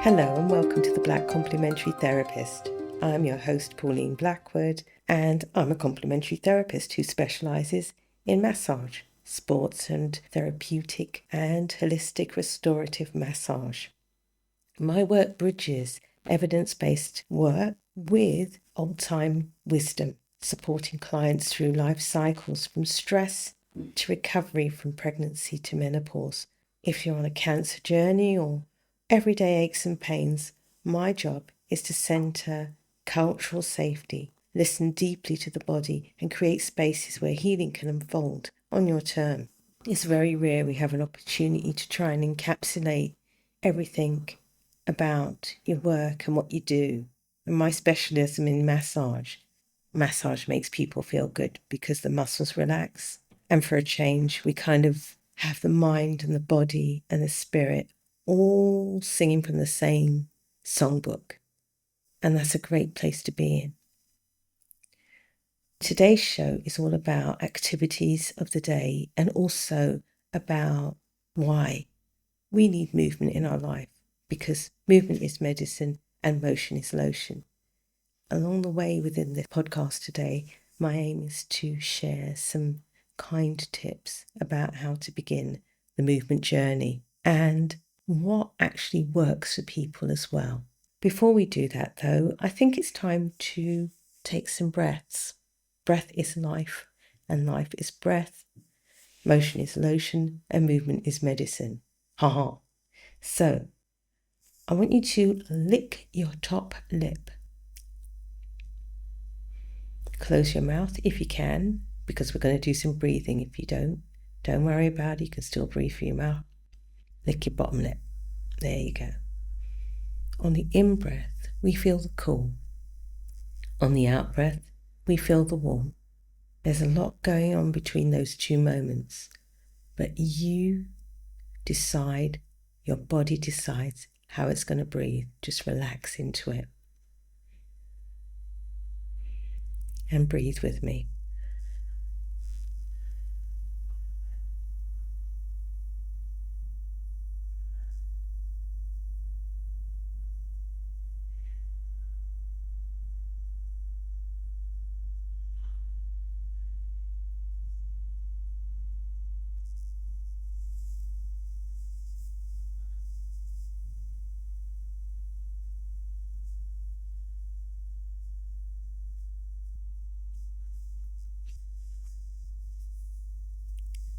Hello and welcome to the Black Complementary Therapist. I'm your host Pauline Blackwood and I'm a complementary therapist who specialises in massage, sports and therapeutic and holistic restorative massage. My work bridges evidence-based work with old-time wisdom, supporting clients through life cycles from stress to recovery from pregnancy to menopause. If you're on a cancer journey or everyday aches and pains, my job is to centre cultural safety, listen deeply to the body and create spaces where healing can unfold on your term. It's very rare we have an opportunity to try and encapsulate everything about your work and what you do. And my specialism in massage. Massage makes people feel good because the muscles relax. And for a change, we kind of have the mind and the body and the spirit all singing from the same songbook. And that's a great place to be in. Today's show is all about activities of the day and also about why we need movement in our life, because movement is medicine and motion is lotion. Along the way within this podcast today, my aim is to share some kind tips about how to begin the movement journey and what actually works for people as well. Before we do that though, I think it's time to take some breaths. Breath is life and life is breath. Motion is lotion and movement is medicine. Ha. So I want you to lick your top lip. Close your mouth if you can, because we're going to do some breathing. If you don't worry about it. You can still breathe through your mouth. Lick your bottom lip. There you go. On the in-breath, we feel the cool. On the out-breath, we feel the warm. There's a lot going on between those two moments, but you decide, your body decides how it's going to breathe. Just relax into it. And breathe with me.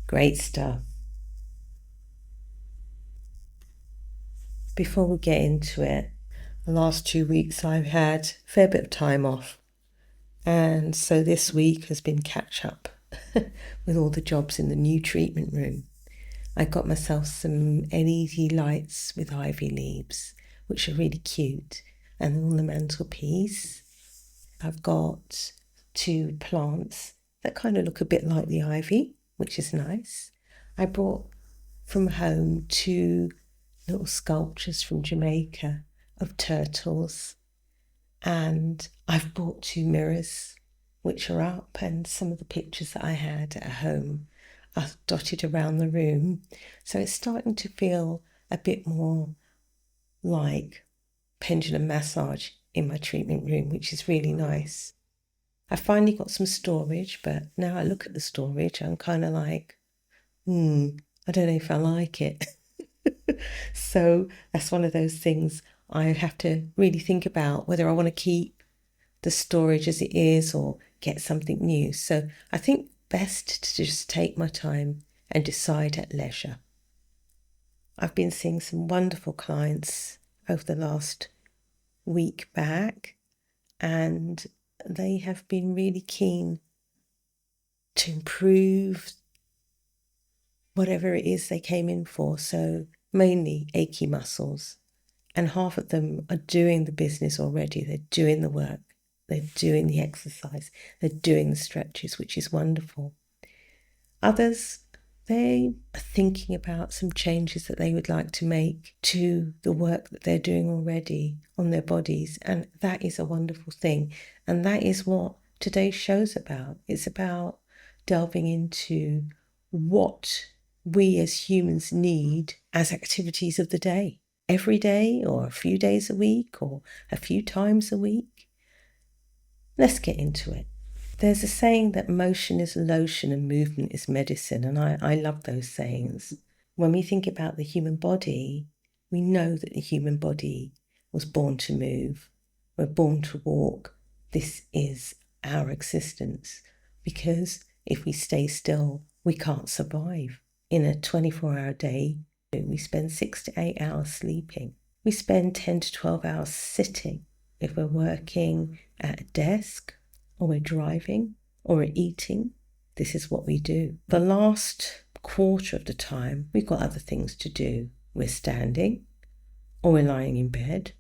Great stuff. Before we get into it, the last 2 weeks I've had a fair bit of time off. And so this week has been catch up with all the jobs in the new treatment room. I got myself some LED lights with ivy leaves, which are really cute. And on the mantelpiece, I've got 2 plants that kind of look a bit like the ivy, which is nice. I brought from home 2 little sculptures from Jamaica of turtles. And I've bought 2 mirrors, which are up, and some of the pictures that I had at home are dotted around the room. So it's starting to feel a bit more like pendulum massage in my treatment room, which is really nice. I finally got some storage, but now I look at the storage, I'm kind of like, I don't know if I like it. So that's one of those things I have to really think about, whether I want to keep the storage as it is or get something new. So I think best to just take my time and decide at leisure. I've been seeing some wonderful clients over the last week back, and they have been really keen to improve whatever it is they came in for. So mainly achy muscles. And half of them are doing the business already. They're doing the work. They're doing the exercise. They're doing the stretches, which is wonderful. Others, they are thinking about some changes that they would like to make to the work that they're doing already on their bodies. And that is a wonderful thing. And that is what today's show's about. It's about delving into what we as humans need as activities of the day. every day or a few days a week or a few times a week? Let's get into it. There's a saying that motion is lotion and movement is medicine, and I love those sayings. When we think about the human body, we know that the human body was born to move. We're born to walk. This is our existence, because if we stay still, we can't survive. In a 24-hour day, we spend 6 to 8 hours sleeping. We spend 10 to 12 hours sitting. If we're working at a desk, or we're driving, or we're eating, this is what we do. The last quarter of the time, we've got other things to do. We're standing, or we're lying in bed,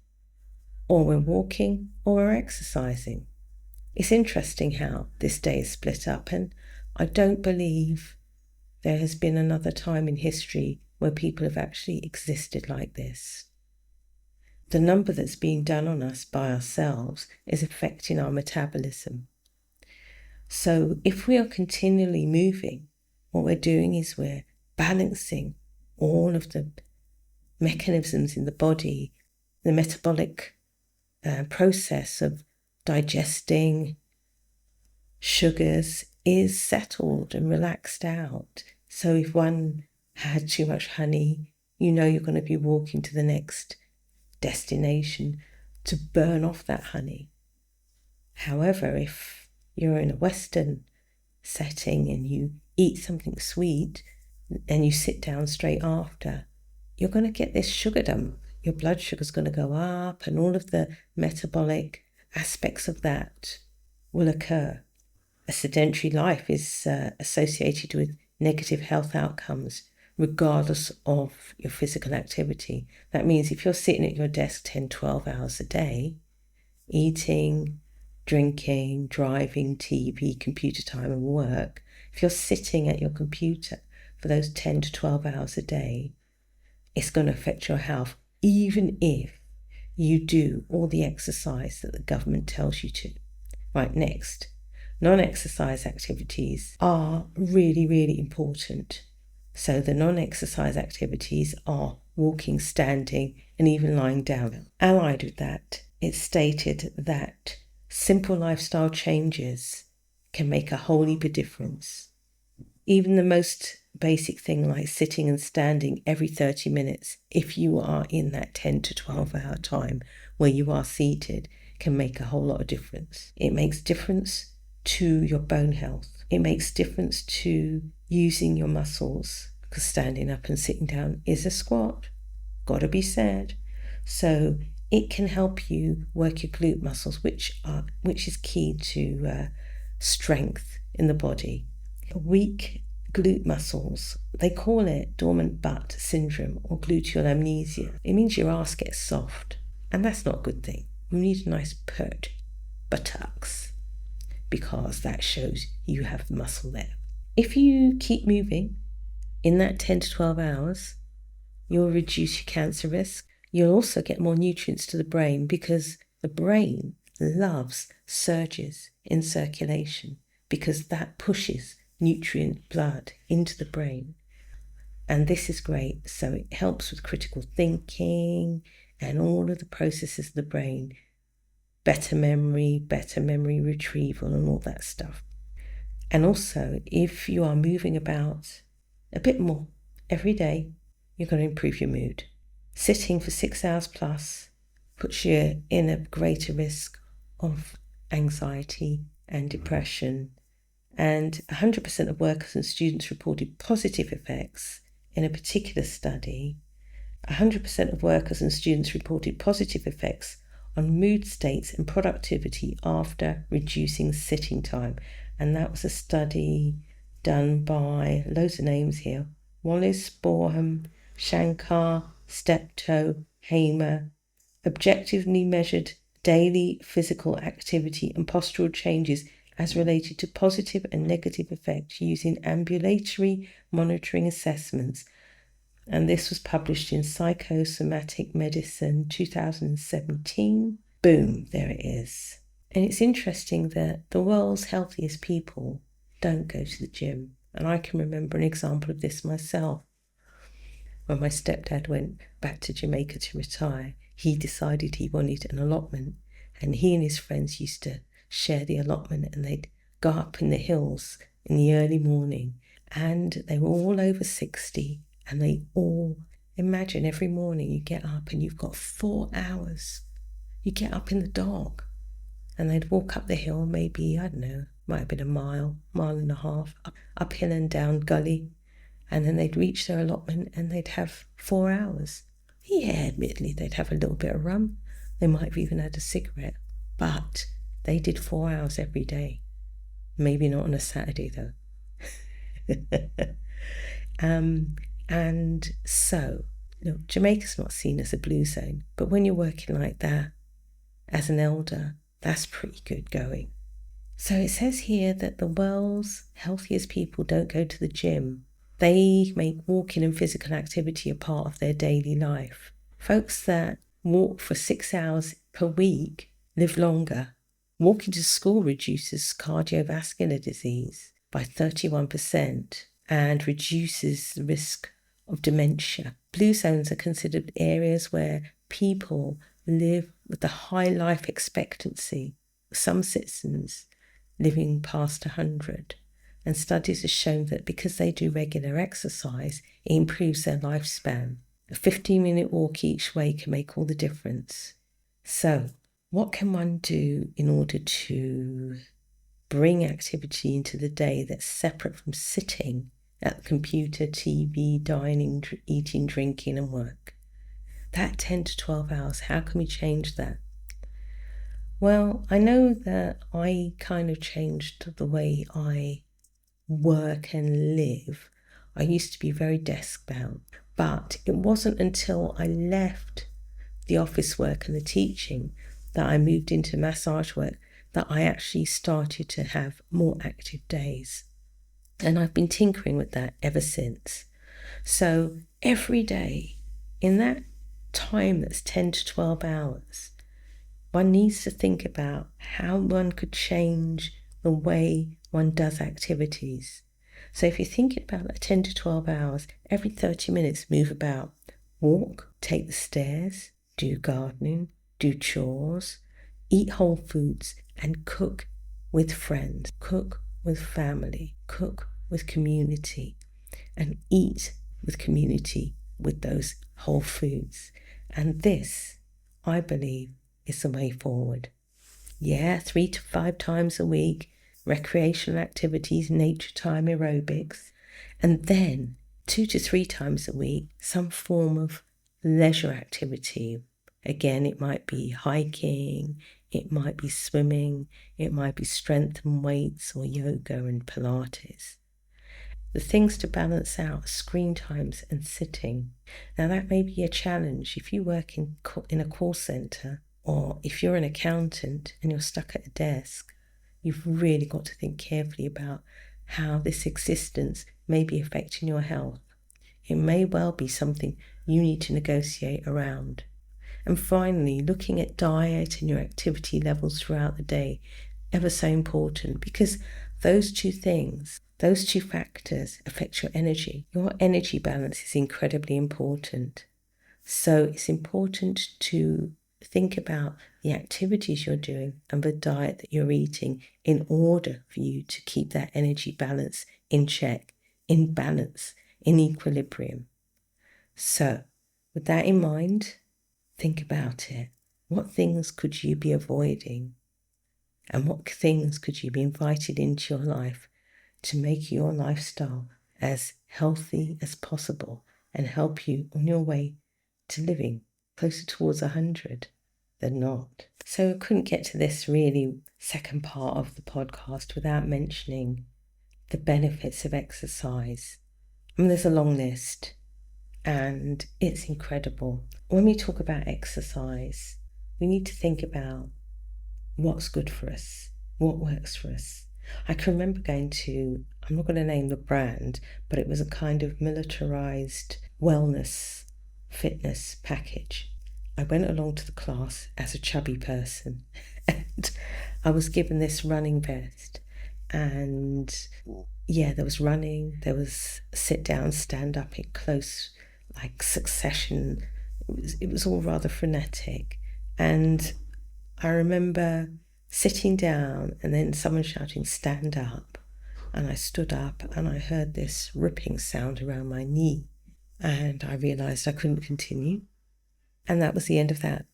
or we're walking, or we're exercising. It's interesting how this day is split up, and I don't believe there has been another time in history where people have actually existed like this. The number that's being done on us by ourselves is affecting our metabolism. So if we are continually moving, what we're doing is we're balancing all of the mechanisms in the body, the metabolic process of digesting sugars is settled and relaxed out. So if one had too much honey, you know you're going to be walking to the next destination to burn off that honey. However, if you're in a Western setting and you eat something sweet and you sit down straight after, you're going to get this sugar dump. Your blood sugar's going to go up, and all of the metabolic aspects of that will occur. A sedentary life is associated with negative health outcomes, regardless of your physical activity. That means if you're sitting at your desk 10, 12 hours a day, eating, drinking, driving, TV, computer time and work, if you're sitting at your computer for those 10 to 12 hours a day, it's going to affect your health, even if you do all the exercise that the government tells you to. Right, next. Non-exercise activities are really, really important. So the non-exercise activities are walking, standing, and even lying down. Allied with that, it's stated that simple lifestyle changes can make a whole heap of difference. Even the most basic thing like sitting and standing every 30 minutes, if you are in that 10 to 12 hour time where you are seated, can make a whole lot of difference. It makes difference to your bone health. It makes difference to using your muscles, because standing up and sitting down is a squat, gotta be said. So it can help you work your glute muscles, which is key to strength in the body. Weak glute muscles, they call it dormant butt syndrome or gluteal amnesia. It means your ass gets soft, and that's not a good thing. You need a nice pert buttocks, because that shows you have the muscle there. If you keep moving in that 10 to 12 hours, you'll reduce your cancer risk. You'll also get more nutrients to the brain, because the brain loves surges in circulation, because that pushes nutrient blood into the brain. And this is great. So it helps with critical thinking and all of the processes of the brain, better memory retrieval and all that stuff. And also, if you are moving about a bit more every day, you're going to improve your mood. Sitting for 6 hours plus puts you in a greater risk of anxiety and depression. And 100% of workers and students reported positive effects in a particular study. 100% of workers and students reported positive effects on mood states and productivity after reducing sitting time. And that was a study done by loads of names here: Wallace, Boreham, Shankar, Steptoe, Hamer. Objectively measured daily physical activity and postural changes as related to positive and negative effects using ambulatory monitoring assessments. And this was published in Psychosomatic Medicine 2017. Boom, there it is. And it's interesting that the world's healthiest people don't go to the gym. And I can remember an example of this myself. when my stepdad went back to Jamaica to retire, he decided he wanted an allotment, and he and his friends used to share the allotment, and they'd go up in the hills in the early morning, and they were all over 60, and they all, imagine every morning you get up and you've got 4 hours. You get up in the dark, and they'd walk up the hill, maybe, I don't know, might have been a mile and a half, uphill and down gully, and then they'd reach their allotment and they'd have 4 hours. Yeah, admittedly, they'd have a little bit of rum. They might have even had a cigarette, but they did 4 hours every day. Maybe not on a Saturday, though. And so, Jamaica's not seen as a blue zone, but when you're working like that as an elder, that's pretty good going. So it says here that the world's healthiest people don't go to the gym. They make walking and physical activity a part of their daily life. Folks that walk for 6 hours per week live longer. Walking to school reduces cardiovascular disease by 31% and reduces the risk of dementia. Blue zones are considered areas where people live with a high life expectancy, some citizens living past 100. And studies have shown that because they do regular exercise, it improves their lifespan. A 15-minute walk each way can make all the difference. So, what can one do in order to bring activity into the day that's separate from sitting at the computer, TV, dining, eating, drinking, and work? That 10 to 12 hours, how can we change that? Well, I know that I kind of changed the way I work and live. I used to be very desk bound, but it wasn't until I left the office work and the teaching that I moved into massage work that I actually started to have more active days. And I've been tinkering with that ever since. So every day in that time that's 10 to 12 hours, one needs to think about how one could change the way one does activities. So if you're thinking about that 10 to 12 hours, every 30 minutes move about, walk, take the stairs, do gardening, do chores, eat whole foods, and cook with friends, cook with family, cook with community, and eat with community with those whole foods. And this, I believe, is the way forward. Yeah, 3 to 5 times a week, recreational activities, nature time, aerobics, and then 2 to 3 times a week, some form of leisure activity. Again, it might be hiking, it might be swimming, it might be strength and weights or yoga and Pilates. The things to balance out screen times and sitting. Now that may be a challenge if you work in a call centre, or if you're an accountant and you're stuck at a desk. You've really got to think carefully about how this existence may be affecting your health. It may well be something you need to negotiate around. And finally, looking at diet and your activity levels throughout the day, ever so important, because those two things, those two factors affect your energy. Your energy balance is incredibly important. So it's important to think about the activities you're doing and the diet that you're eating in order for you to keep that energy balance in check, in balance, in equilibrium. So, with that in mind, think about it. What things could you be avoiding? And what things could you be invited into your life to make your lifestyle as healthy as possible and help you on your way to living closer towards 100 than not? So I couldn't get to this really second part of the podcast without mentioning the benefits of exercise. I mean, there's a long list and it's incredible. When we talk about exercise, we need to think about what's good for us, what works for us. I can remember going to, I'm not going to name the brand, but it was a kind of militarized wellness fitness package. I went along to the class as a chubby person and I was given this running vest, and yeah, there was running, there was sit down, stand up in close like succession. It was all rather frenetic. And I remember sitting down and then someone shouting, "Stand up." And I stood up and I heard this ripping sound around my knee. And I realised I couldn't continue. And that was the end of that.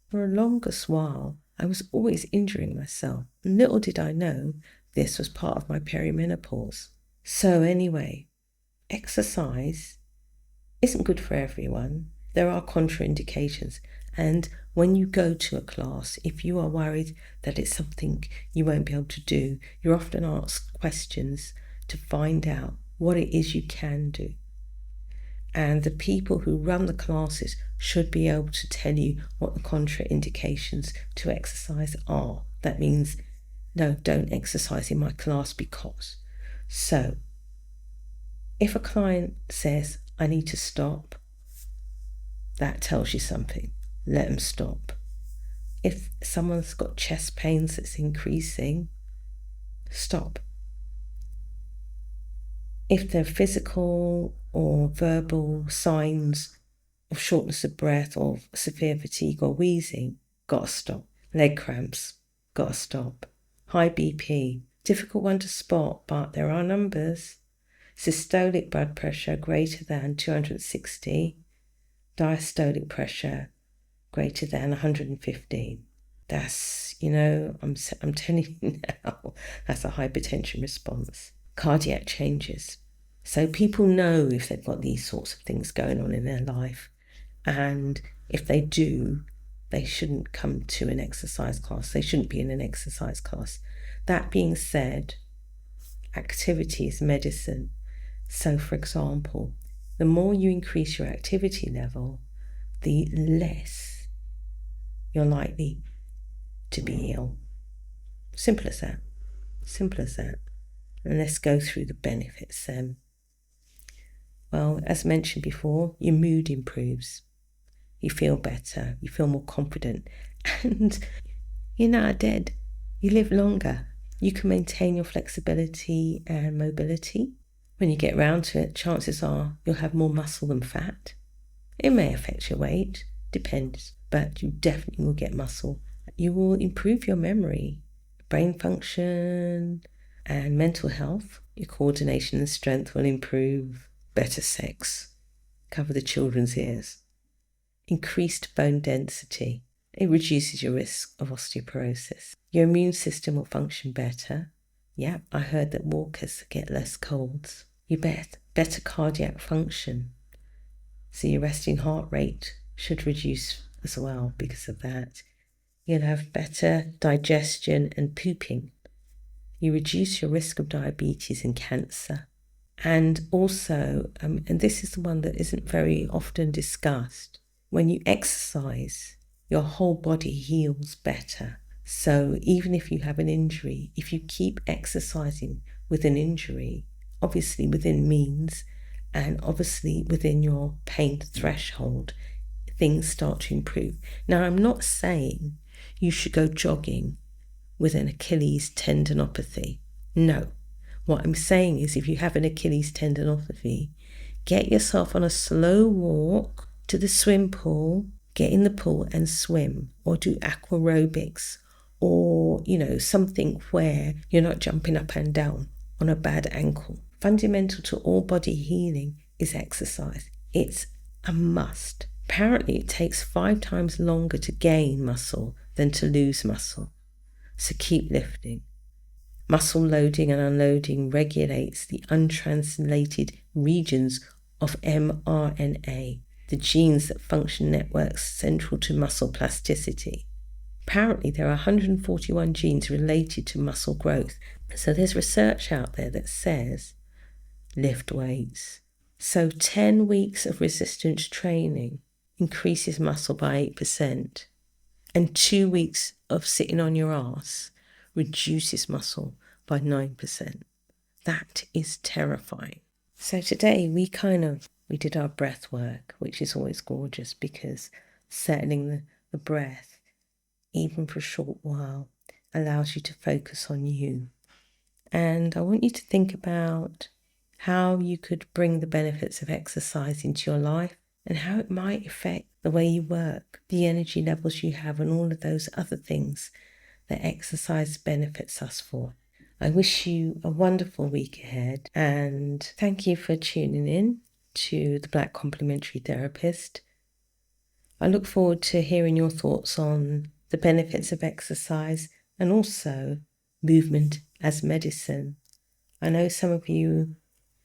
For a longest while, I was always injuring myself. Little did I know this was part of my perimenopause. So anyway, exercise isn't good for everyone. There are contraindications. And when you go to a class, if you are worried that it's something you won't be able to do, you're often asked questions to find out what it is you can do. And the people who run the classes should be able to tell you what the contraindications to exercise are. That means, no, don't exercise in my class because. So, if a client says, "I need to stop," that tells you something. Let them stop. If someone's got chest pains that's increasing, stop. If there are physical or verbal signs of shortness of breath or severe fatigue or wheezing, gotta stop. Leg cramps, gotta stop. High BP, difficult one to spot, but there are numbers. Systolic blood pressure greater than 260, diastolic pressure greater than 115. That's, I'm telling you now, that's a hypertension response. Cardiac changes. So people know if they've got these sorts of things going on in their life. And if they do, they shouldn't come to an exercise class. They shouldn't be in an exercise class. That being said, activity is medicine. So, for example, the more you increase your activity level, the less you're likely to be ill. Simple as that. Simple as that. And let's go through the benefits then. Well, as mentioned before, your mood improves. You feel better. You feel more confident. And you're not dead. You live longer. You can maintain your flexibility and mobility. When you get round to it, chances are you'll have more muscle than fat. It may affect your weight, depends, but you definitely will get muscle. You will improve your memory, brain function, and mental health. Your coordination and strength will improve. Better sex. Cover the children's ears. Increased bone density. It reduces your risk of osteoporosis. Your immune system will function better. Yeah, I heard that walkers get less colds. You better cardiac function. So your resting heart rate should reduce as well because of that. You'll have better digestion and pooping. You reduce your risk of diabetes and cancer. And also, and this is the one that isn't very often discussed, when you exercise, your whole body heals better. So even if you have an injury, if you keep exercising with an injury, obviously within means and obviously within your pain threshold, things start to improve. Now, I'm not saying you should go jogging with an Achilles tendinopathy. No. What I'm saying is if you have an Achilles tendinopathy, get yourself on a slow walk to the swim pool, get in the pool and swim, or do aquarobics, or, something where you're not jumping up and down on a bad ankle. Fundamental to all body healing is exercise. It's a must. Apparently, it takes 5 times longer to gain muscle than to lose muscle. So keep lifting. Muscle loading and unloading regulates the untranslated regions of mRNA, the genes that function networks central to muscle plasticity. Apparently, there are 141 genes related to muscle growth. So there's research out there that says lift weights. So 10 weeks of resistance training increases muscle by 8%. And 2 weeks of sitting on your ass reduces muscle by 9%. That is terrifying. So today we did our breath work, which is always gorgeous because settling the breath, even for a short while, allows you to focus on you. And I want you to think about how you could bring the benefits of exercise into your life and how it might affect the way you work, the energy levels you have, and all of those other things that exercise benefits us for. I wish you a wonderful week ahead, and thank you for tuning in to the Black Complementary Therapist. I look forward to hearing your thoughts on the benefits of exercise and also movement as medicine. I know some of you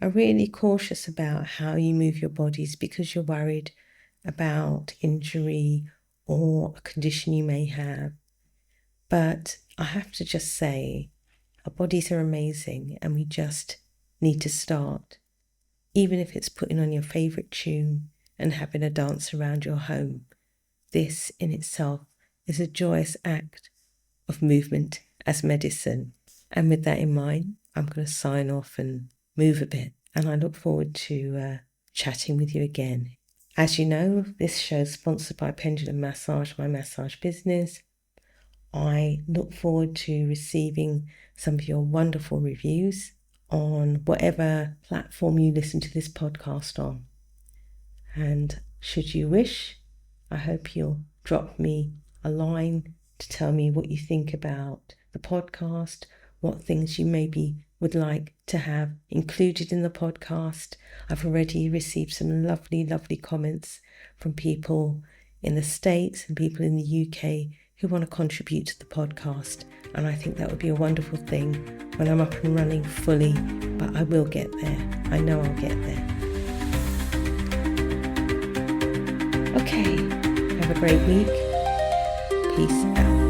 are really cautious about how you move your bodies because you're worried about injury or a condition you may have. But I have to just say, our bodies are amazing and we just need to start. Even if it's putting on your favourite tune and having a dance around your home, this in itself is a joyous act of movement as medicine. And with that in mind, I'm going to sign off and move a bit. And I look forward to chatting with you again. As you know, this show is sponsored by Pendulum Massage, my massage business. I look forward to receiving some of your wonderful reviews on whatever platform you listen to this podcast on. And should you wish, I hope you'll drop me a line to tell me what you think about the podcast, what things you maybe would like to have included in the podcast. I've already received some lovely, lovely comments from people in the States and people in the UK who want to contribute to the podcast. And I think that would be a wonderful thing when I'm up and running fully, but I will get there. I know I'll get there. Okay, have a great week. Peace out.